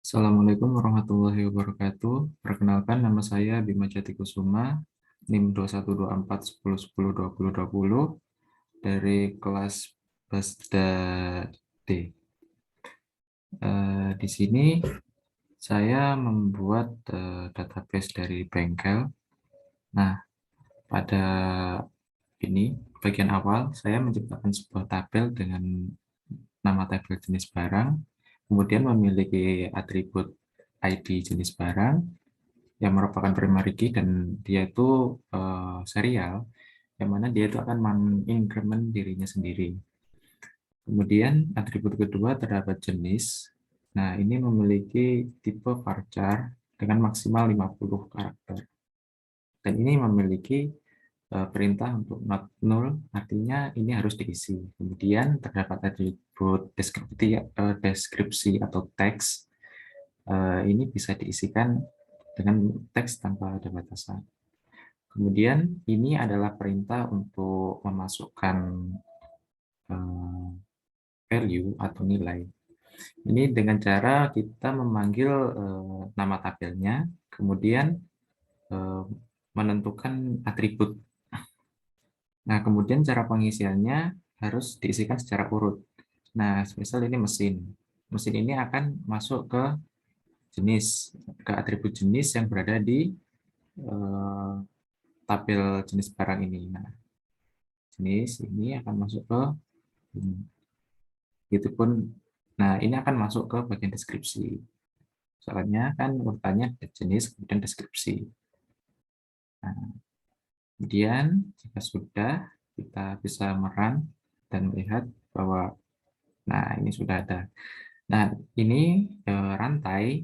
Assalamualaikum warahmatullahi wabarakatuh. Perkenalkan, nama saya Bima Jati Kusuma, NIM 212410102020 dari kelas Basda D. Di sini saya membuat database dari bengkel. Nah, pada bagian awal saya menciptakan sebuah tabel dengan nama tabel jenis barang, kemudian memiliki atribut ID jenis barang yang merupakan primary key, dan dia itu serial, yang mana dia itu akan mengincrement dirinya sendiri. Kemudian atribut kedua terdapat jenis. Nah, ini memiliki tipe varchar dengan maksimal 50 karakter. Dan ini memiliki perintah untuk not null, artinya ini harus diisi. Kemudian terdapat atribut deskripsi atau teks. Ini bisa diisikan dengan teks tanpa ada batasan. Kemudian ini adalah perintah untuk memasukkan value atau nilai. Ini dengan cara kita memanggil nama tabelnya, kemudian menentukan atribut. Nah, kemudian cara pengisiannya harus diisikan secara urut. Nah, misal ini mesin. Mesin ini akan masuk ke jenis, ke atribut jenis yang berada di tabel jenis barang ini. Nah, jenis ini akan masuk ke ini. Gitu pun, nah ini akan masuk ke bagian deskripsi. Soalnya kan urutannya jenis, kemudian deskripsi. Nah, kemudian jika sudah, kita bisa merun dan melihat bahwa, nah ini sudah ada. Nah, ini rantai,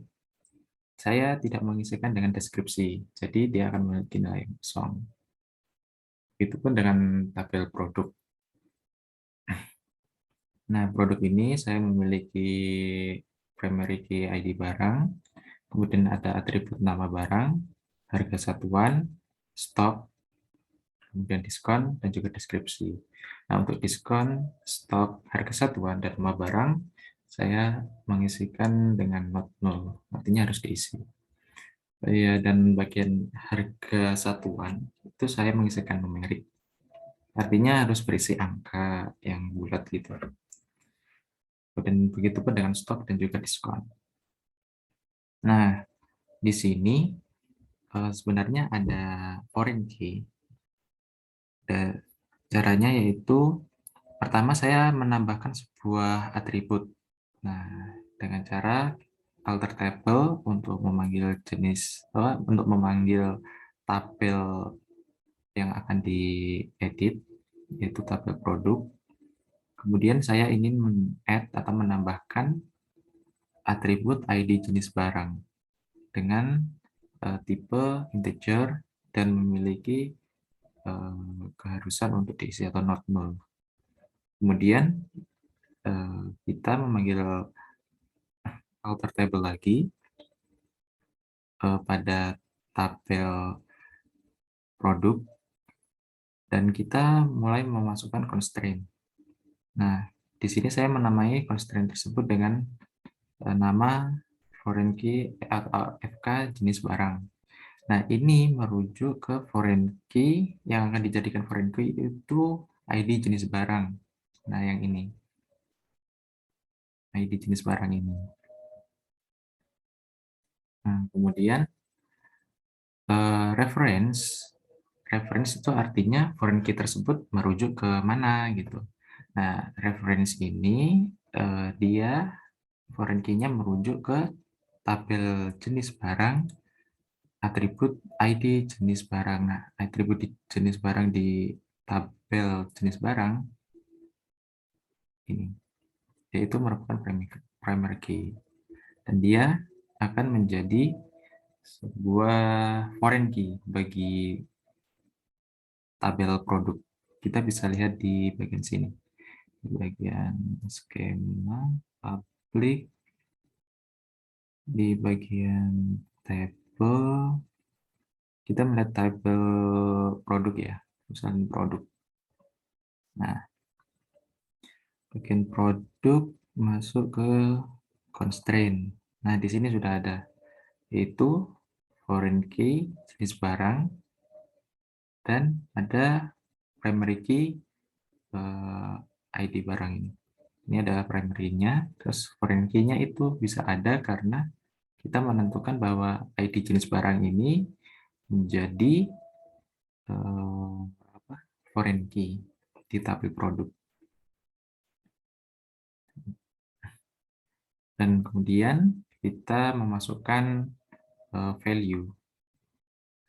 saya tidak mengisikan dengan deskripsi, jadi dia akan memiliki nilai kosong. Itu pun dengan tabel produk. Nah, produk ini saya memiliki primary key ID barang, kemudian ada atribut nama barang, harga satuan, stok, kemudian diskon, dan juga deskripsi. Nah, untuk diskon, stok, harga satuan, dan nama barang, saya mengisikan dengan not null, artinya harus diisi. Ya, dan bagian harga satuan, itu saya mengisikan numerik. Artinya harus berisi angka yang bulat gitu. Dan begitu pun dengan stok dan juga diskon. Nah, di sini sebenarnya ada foreign key. Dan caranya yaitu, pertama saya menambahkan sebuah atribut. Nah, dengan cara alter table untuk memanggil jenis, untuk memanggil tabel yang akan diedit, yaitu tabel produk. Kemudian saya ingin men-add atau menambahkan atribut ID jenis barang dengan tipe integer dan memiliki keharusan untuk diisi atau not null. Kemudian kita memanggil alter table lagi pada tabel produk, dan kita mulai memasukkan constraint. Nah, di sini saya menamai constraint tersebut dengan nama foreign key atau FK jenis barang. Nah, ini merujuk ke foreign key yang akan dijadikan foreign key itu ID jenis barang. Nah, yang ini. ID jenis barang ini. Nah, kemudian reference itu artinya foreign key tersebut merujuk ke mana gitu. Nah, reference ini dia foreign key-nya merujuk ke tabel jenis barang, atribut ID jenis barang. Nah, atribut jenis barang di tabel jenis barang ini, yaitu merupakan primary key. Dan dia akan menjadi sebuah foreign key bagi tabel produk. Kita bisa lihat di bagian sini. Di bagian skema, public, di bagian table, kita melihat tabel produk ya, misalnya produk. Nah, bagian produk masuk ke constraint. Nah, di sini sudah ada, yaitu foreign key, jenis barang, dan ada primary key, ID barang ini. Ini adalah primary-nya, terus foreign key-nya itu bisa ada karena kita menentukan bahwa ID jenis barang ini menjadi foreign key di tabel produk. Dan kemudian kita memasukkan value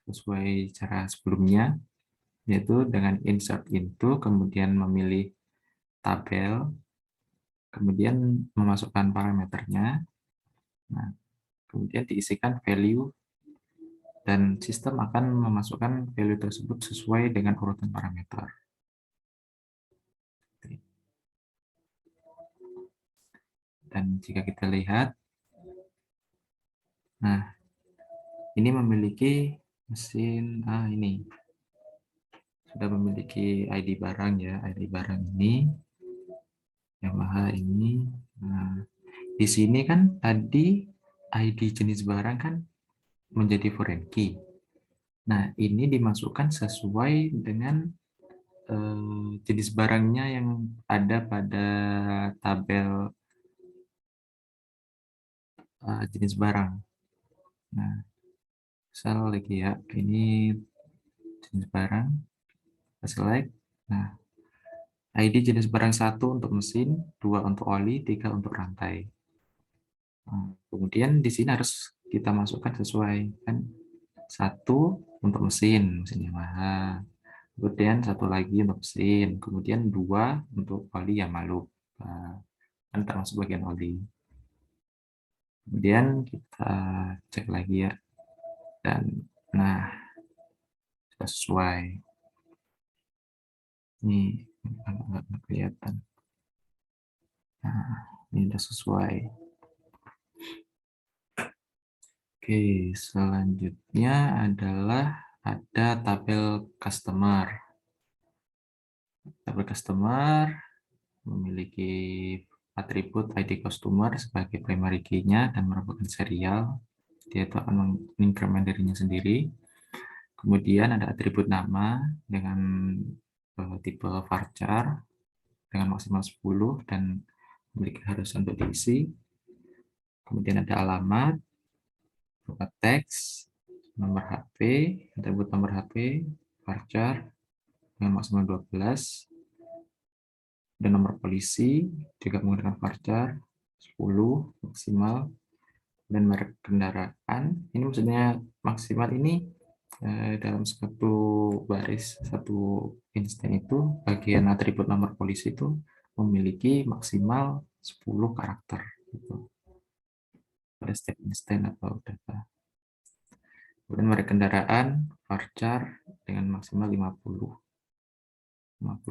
sesuai cara sebelumnya, yaitu dengan insert into, kemudian memilih tabel, kemudian memasukkan parameternya, nah, kemudian diisikan value, dan sistem akan memasukkan value tersebut sesuai dengan urutan parameter. Dan jika kita lihat, nah, ini memiliki mesin, ini sudah memiliki ID barang ya, ID barang ini, Yamaha ini. Nah, di sini kan tadi ID jenis barang kan menjadi foreign key. Nah, ini dimasukkan sesuai dengan jenis barangnya yang ada pada tabel jenis barang. Nah, misal lagi ya, ini jenis barang, select. Nah, ID jenis barang 1 untuk mesin, 2 untuk oli, 3 untuk rantai. Nah, kemudian di sini harus kita masukkan sesuai kan, 1 untuk mesin Yamaha, kemudian 1 lagi untuk mesin, kemudian 2 untuk oli Yamaha, kan termasuk bagian oli. Kemudian kita cek lagi ya, dan nah sudah sesuai. Ini nggak kelihatan. Nah, ini sudah sesuai. Oke, selanjutnya adalah ada tabel customer. Tabel customer memiliki atribut ID customer sebagai primary key-nya dan merupakan serial. Dia itu akan mengincrement dirinya sendiri. Kemudian ada atribut nama dengan tipe varchar dengan maksimal 10 dan memiliki harus untuk diisi. Kemudian ada alamat, berupa teks, nomor HP, atribut nomor HP, varchar dengan maksimal 12, dan nomor polisi juga menggunakan varchar 10 maksimal, dan merek kendaraan ini maksudnya maksimal ini dalam satu baris, satu instan itu bagian atribut nomor polisi itu memiliki maksimal 10 karakter gitu pada setiap instan atau data. Kemudian merek kendaraan varchar dengan maksimal 50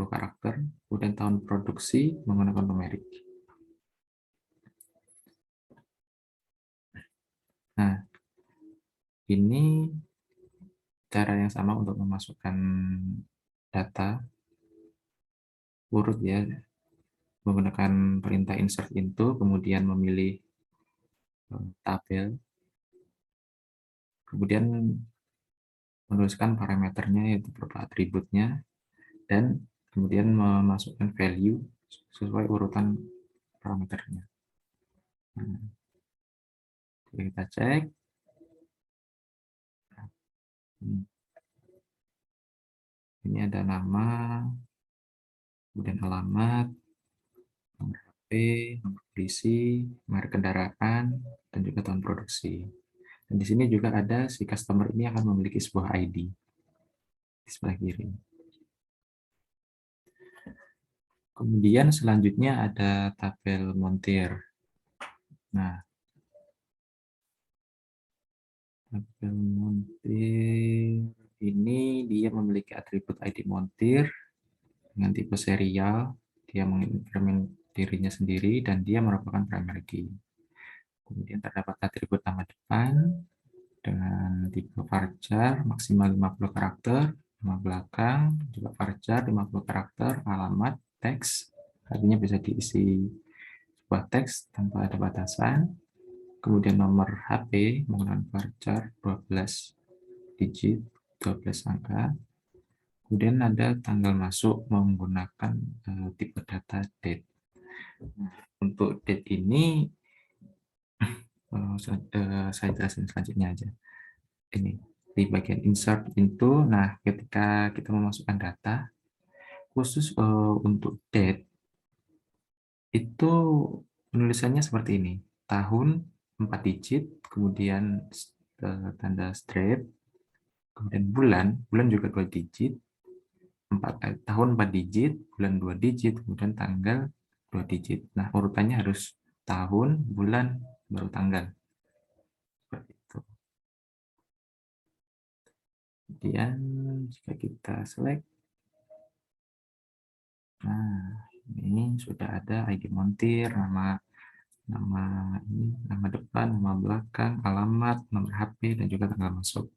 karakter, kemudian tahun produksi menggunakan numerik. Nah, ini cara yang sama untuk memasukkan data urut ya, menggunakan perintah insert into, kemudian memilih tabel, kemudian menuliskan parameternya yaitu berupa atributnya, dan kemudian memasukkan value sesuai urutan parameternya. Nah, kita cek. Ini ada nama, kemudian alamat, nomor HP, nomor polisi, merek kendaraan, dan juga tahun produksi. Dan di sini juga ada si customer ini akan memiliki sebuah ID di sebelah kiri. Kemudian selanjutnya ada tabel montir. Nah, tabel montir ini dia memiliki atribut ID montir dengan tipe serial. Dia mengincrement dirinya sendiri dan dia merupakan primary key. Kemudian terdapat atribut nama depan dengan tipe varchar maksimal 50 karakter, nama belakang juga varchar 50 karakter, alamat, teks, artinya bisa diisi sebuah teks tanpa ada batasan. kemudian nomor HP menggunakan varchar 12 digit, 12 angka. Kemudian ada tanggal masuk menggunakan tipe data date. Nah, untuk date ini saya jelasin selanjutnya aja. Ini di bagian insert into. Nah, ketika kita memasukkan data, khusus untuk date itu penulisannya seperti ini. Tahun 4 digit, kemudian tanda strip, kemudian bulan, bulan juga 2 digit, tahun 4 digit, bulan 2 digit, kemudian tanggal 2 digit. Nah, urutannya harus tahun, bulan, baru tanggal. Seperti itu. Kemudian jika kita select, nah ini sudah ada ID montir, nama nama depan, nama belakang, alamat, nomor HP, dan juga tanggal masuk.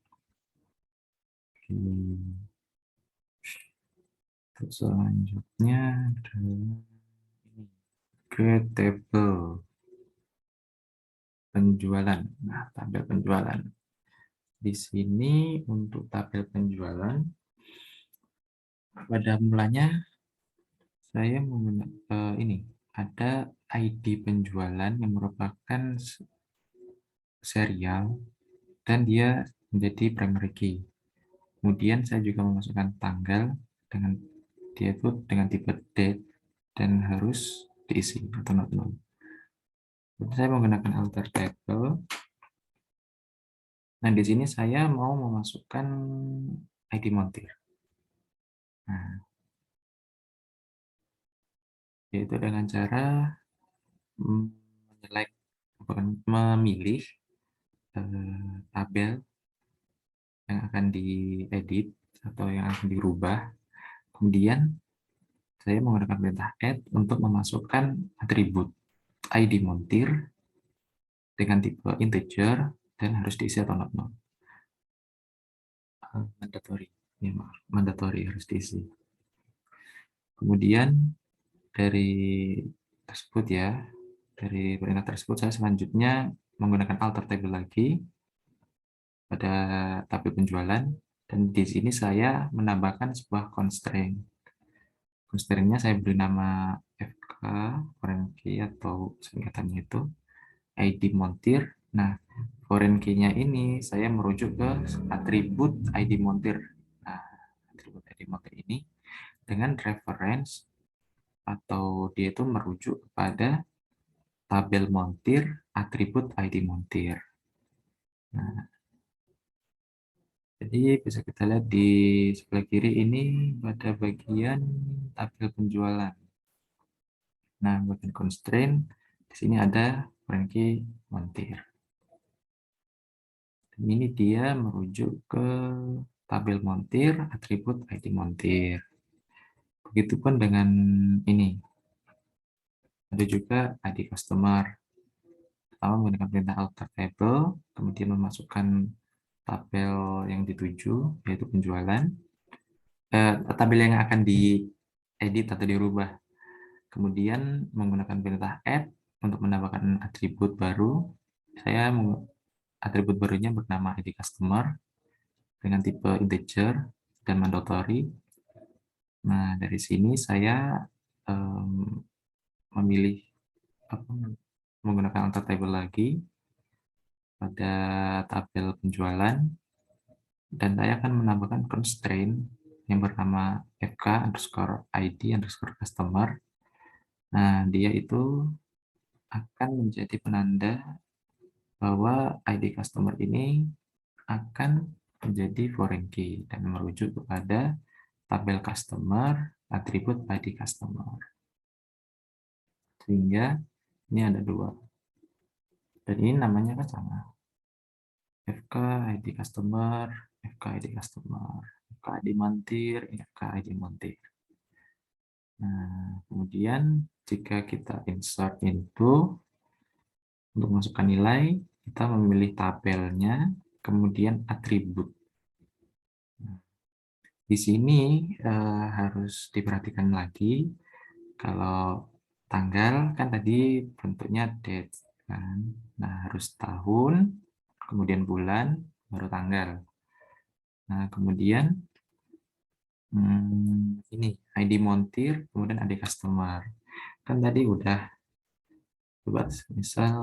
Terus selanjutnya adalah create table penjualan. Nah, tabel penjualan. Di sini untuk tabel penjualan, pada mulanya saya menggunakan ini ada ID penjualan yang merupakan serial dan dia menjadi primary key. Kemudian saya juga memasukkan tanggal dengan dia itu dengan tipe date dan harus diisi atau not null. Saya menggunakan alter table. Nah, di sini saya mau memasukkan ID montir. Nah, yaitu dengan cara memilih tabel yang akan diedit atau yang akan dirubah. Kemudian saya menggunakan perintah add untuk memasukkan atribut ID montir dengan tipe integer dan harus diisi atau not null. Mandatory, ya, mandatory harus diisi. Kemudian dari tersebut ya, dari perintah tersebut saya selanjutnya menggunakan alter table lagi pada tabel penjualan, dan di sini saya menambahkan sebuah constraint. Constraint-nya saya beri nama FK foreign key atau singkatannya itu ID montir. Nah, foreign key-nya ini saya merujuk ke atribut ID montir. Nah, atribut ID montir ini dengan reference atau dia itu merujuk kepada tabel montir atribut ID montir. Nah, jadi bisa kita lihat di sebelah kiri ini pada bagian tabel penjualan. Nah, bagian constraint di sini ada Frankie montir. Dan ini dia merujuk ke tabel montir atribut ID montir. Begitupun dengan ini. Ada juga ID customer. Pertama menggunakan perintah alter table, kemudian memasukkan tabel yang dituju, yaitu penjualan. Tabel yang akan diedit atau dirubah. Kemudian menggunakan perintah add untuk menambahkan atribut baru. Saya atribut barunya bernama ID customer dengan tipe integer dan mandatory. Nah, dari sini saya memilih menggunakan alter table lagi pada tabel penjualan, dan saya akan menambahkan constraint yang bernama fk underscore id underscore customer. Nah, dia itu akan menjadi penanda bahwa ID customer ini akan menjadi foreign key dan merujuk kepada tabel customer atribut ID customer. Sehingga ini ada dua. Dan ini namanya kan sama. FK ID customer, FK ID customer, FK ID montir, FK ID montir. Nah, kemudian jika kita insert into, untuk masukkan nilai, kita memilih tabelnya, kemudian atribut. Nah, di sini harus diperhatikan lagi, kalau tanggal kan tadi bentuknya date. kan. Nah, harus tahun, kemudian bulan, baru tanggal. Nah, kemudian ini ID montir, kemudian ID customer. Kan tadi udah, coba misal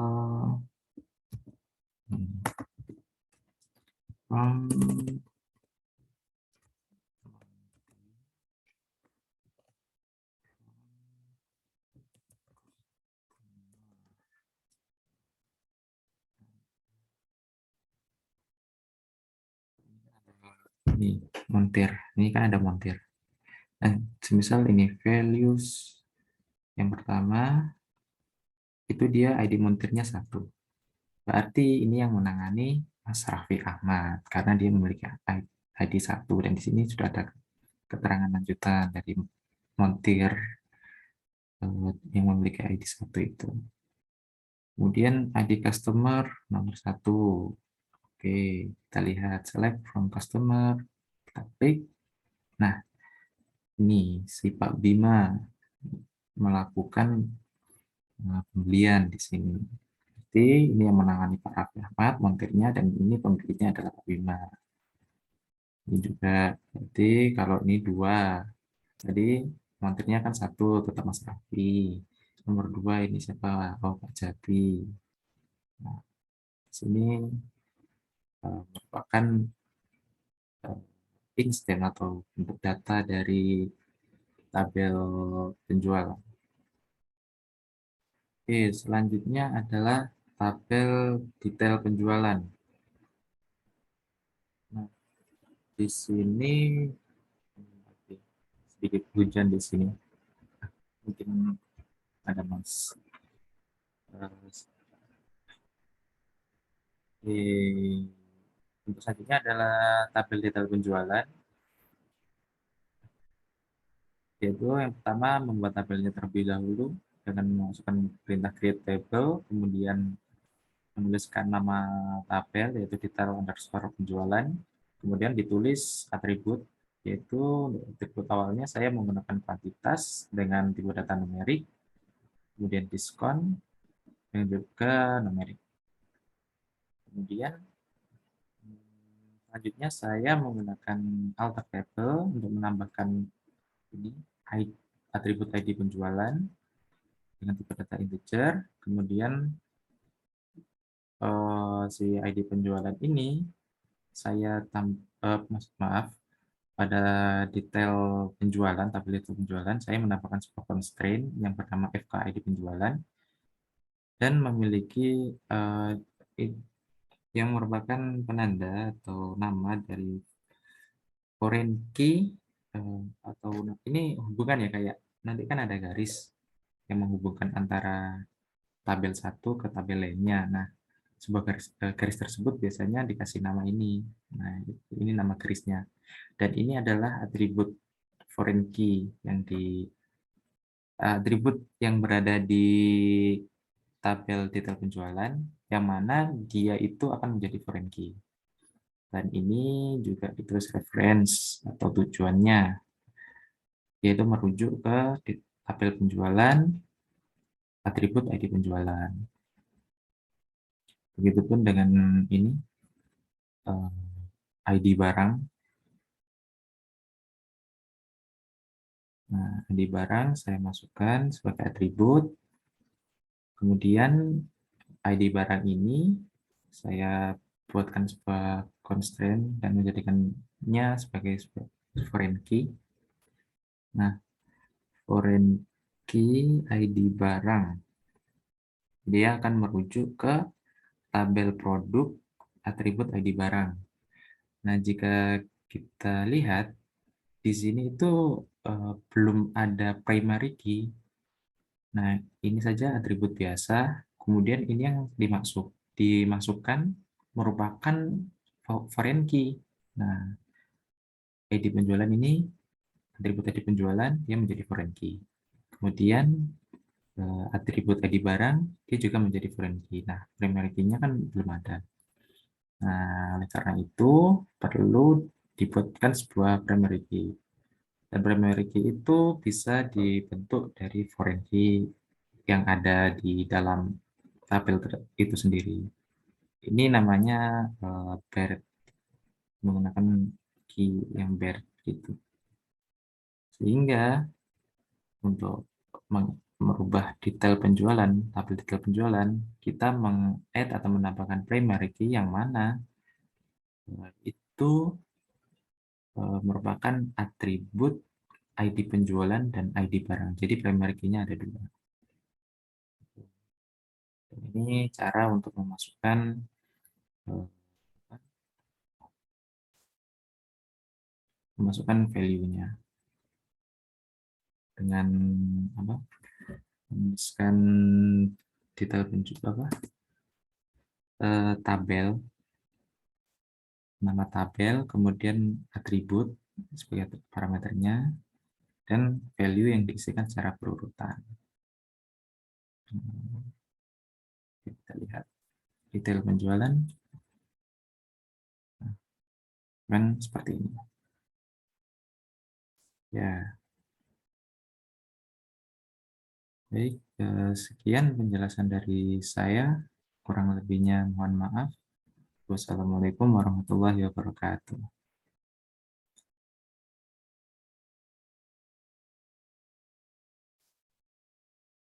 ini montir. Ini kan ada montir. Nah, semisal ini values yang pertama itu dia ID montirnya 1. Berarti ini yang menangani Mas Raffi Ahmad karena dia memiliki ID 1 dan di sini sudah ada keterangan lanjutan dari montir yang memiliki ID 1 itu. Kemudian ID customer nomor 1. Oke, kita lihat select from customer, kita klik. Nah, ini si Pak Bima melakukan pembelian di sini. Jadi ini yang menangani Pak Raffi Ahmad, montirnya, dan ini pembelinya adalah Pak Bima. Ini juga, berarti kalau ini 2, jadi montirnya kan 1, tetap Mas Raffi. Nomor 2 ini siapa? Oh, Pak Jati. Nah, sini merupakan instan atau bentuk data dari tabel penjual. Oke, selanjutnya adalah tabel detail penjualan. Nah, di sini sedikit hujan di sini. Mungkin ada mas. Untuk selanjutnya adalah tabel detail penjualan. Yaitu yang pertama membuat tabelnya terlebih dahulu dengan memasukkan perintah create table, kemudian menuliskan nama tabel yaitu detail underscore penjualan, kemudian ditulis atribut, yaitu atribut awalnya saya menggunakan kuantitas dengan tipe data numerik, kemudian diskon dan juga numerik. Kemudian selanjutnya saya menggunakan alter table untuk menambahkan ini atribut ID penjualan dengan tipe data integer, kemudian si ID penjualan ini saya maaf, pada detail penjualan, tabel detail penjualan, saya menambahkan sebuah constraint yang bernama FK ID penjualan dan memiliki yang merupakan penanda atau nama dari foreign key atau ini hubungan ya, kayak nanti kan ada garis yang menghubungkan antara tabel satu ke tabel lainnya. Nah, sebuah garis tersebut biasanya dikasih nama ini. Nah, ini nama garisnya. Dan ini adalah atribut foreign key yang atribut yang berada di tabel detail penjualan, yang mana dia itu akan menjadi foreign key. Dan ini juga ditulis reference atau tujuannya, yaitu merujuk ke tabel penjualan, atribut ID penjualan. Begitupun dengan ini, ID barang. Nah, ID barang saya masukkan sebagai atribut. Kemudian ID barang ini saya buatkan sebuah constraint dan menjadikannya sebagai foreign key. Nah, foreign key ID barang, dia akan merujuk ke tabel produk atribut ID barang. Nah, jika kita lihat di sini itu belum ada primary key. Nah, ini saja atribut biasa. Kemudian ini yang dimasukkan merupakan foreign key. Nah, ID penjualan ini, atribut ID penjualan, dia menjadi foreign key. Kemudian atribut ID barang, dia juga menjadi foreign key. Nah, primary key-nya kan belum ada. Nah, oleh karena itu perlu dibuatkan sebuah primary key. Dan primary key itu bisa dibentuk dari foreign key yang ada di dalam tabel itu sendiri. Ini namanya BERT, menggunakan key yang BERT gitu. Sehingga untuk merubah detail penjualan, tabel detail penjualan, kita meng-add atau menambahkan primary key yang mana itu merupakan atribut ID penjualan dan ID barang. Jadi primary key-nya ada dua. Ini cara untuk memasukkan value-nya dengan apa? Memasukkan detail penjualan tabel, nama tabel, kemudian atribut sebagai parameternya, dan value yang diisikan secara berurutan. Kita lihat detail penjualan, kan seperti ini. Ya, baik. Sekian penjelasan dari saya. Kurang lebihnya mohon maaf. Wassalamualaikum warahmatullahi wabarakatuh.